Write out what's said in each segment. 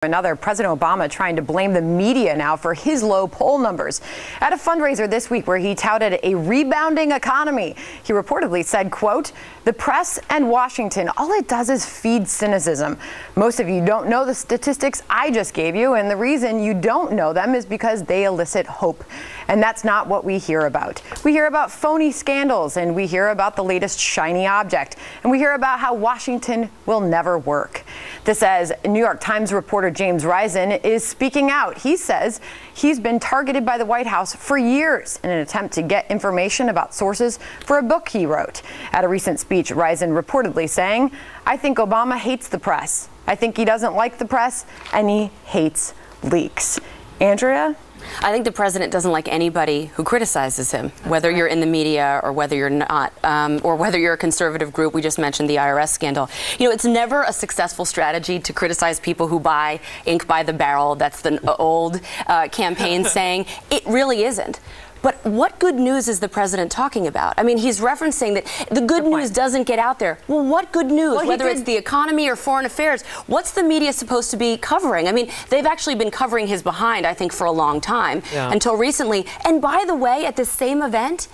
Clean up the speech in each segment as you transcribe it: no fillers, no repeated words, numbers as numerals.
Another, President Obama trying to blame the media now for his low poll numbers. At a fundraiser this week where he touted a rebounding economy, he reportedly said, quote, "The press and Washington, all it does is feed cynicism. Most of you don't know the statistics I just gave you, and the reason you don't know them is because they elicit hope." And that's not what we hear about. We hear about phony scandals, and we hear about the latest shiny object, and we hear about how Washington will never work. This as New York Times reporter James Risen is speaking out. He says he's been targeted by the White House for years in an attempt to get information about sources for a book he wrote. At a recent speech, Risen reportedly saying, "I think Obama hates the press. I think he doesn't like the press, and he hates leaks." Andrea? I think the president doesn't like anybody who criticizes him, whether you're in the media or whether you're not, or whether you're a conservative group. We just mentioned the IRS scandal. You know, it's never a successful strategy to criticize people who buy ink by the barrel. That's the old campaign saying. It really isn't. But what good news is the president talking about? I mean, he's referencing that the good news doesn't get out there. Well, what good news? Well, whether it's the economy or foreign affairs, what's the media supposed to be covering? I mean, they've actually been covering his behind, I think, for a long time, until recently. And by the way, at this same event,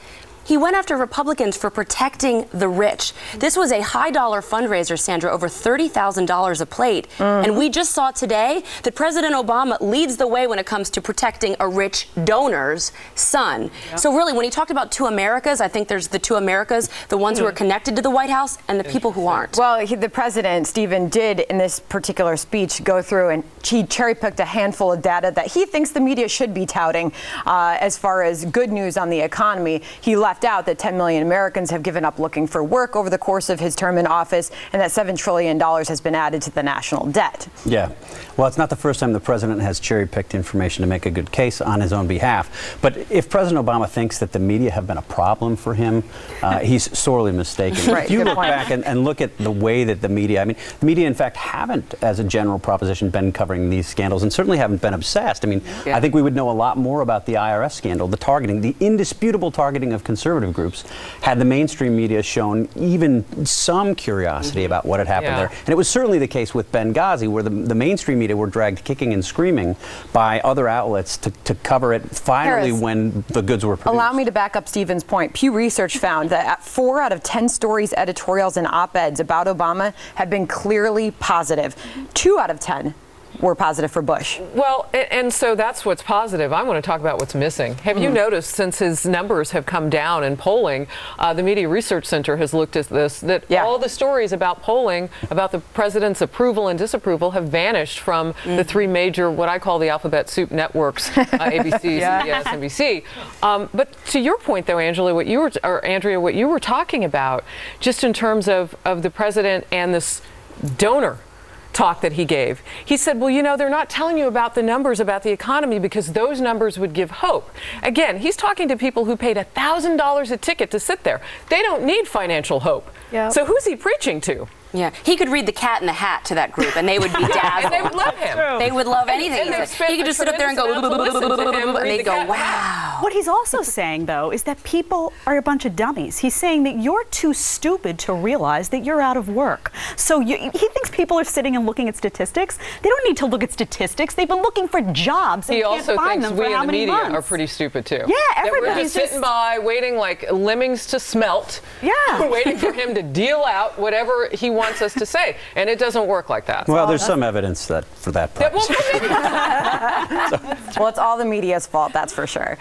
he went after Republicans for protecting the rich. This was a high-dollar fundraiser, Sandra, over $30,000 a plate. And we just saw today that President Obama leads the way when it comes to protecting a rich donor's son. So really, when he talked about two Americas, I think there's the two Americas, the ones who are connected to the White House and the people who aren't. Well, the president, Stephen, did in this particular speech go through and he cherry-picked a handful of data that he thinks the media should be touting as far as good news on the economy. He left out that 10 million Americans have given up looking for work over the course of his term in office, and that $7 trillion has been added to the national debt. Yeah. Well, it's not the first time the president has cherry-picked information to make a good case on his own behalf. But if President Obama thinks that the media have been a problem for him, he's sorely mistaken. Right. If you look back and look at the way that the media, I mean, the media, in fact, haven't, as a general proposition, been covering these scandals and certainly haven't been obsessed. I mean, I think we would know a lot more about the IRS scandal, the targeting, the indisputable targeting of conservative groups, had the mainstream media shown even some curiosity about what had happened there. And it was certainly the case with Benghazi, where the mainstream media were dragged kicking and screaming by other outlets to cover it finally when the goods were produced. Allow me to back up Stephen's point. Pew Research found that 4 out of 10 stories, editorials, and op-eds about Obama have been clearly positive. 2 out of 10 were positive for Bush. Well, and so that's what's positive. I want to talk about what's missing. Have you noticed, since his numbers have come down in polling, the Media Research Center has looked at this, that all the stories about polling, about the president's approval and disapproval, have vanished from the 3 major, what I call the alphabet soup networks, ABC, CBS, NBC. But to your point, though, Angela, what you were, or Andrea, what you were talking about, just in terms of the president and this donor talk that he gave. He said, well, you know, they're not telling you about the numbers about the economy because those numbers would give hope. Again, he's talking to people who paid $1,000 a ticket to sit there. They don't need financial hope. So who's he preaching to? Yeah, he could read The Cat in the Hat to that group, and they would be dazzled. And they would love him. They would love anything. He could just sit up there and go, and they'd go, wow. What he's also saying, though, is that people are a bunch of dummies. He's saying that you're too stupid to realize that you're out of work. So he thinks people are sitting and looking at statistics. They don't need to look at statistics. They've been looking for jobs and can't find them for how many months. We in the media are pretty stupid, too. Yeah, everybody's just sitting by, waiting like lemmings to smelt. Yeah. Waiting for him to deal out whatever he wants us to say, and it doesn't work like that. Well, there's some evidence that for that. Well, it's all the media's fault, that's for sure.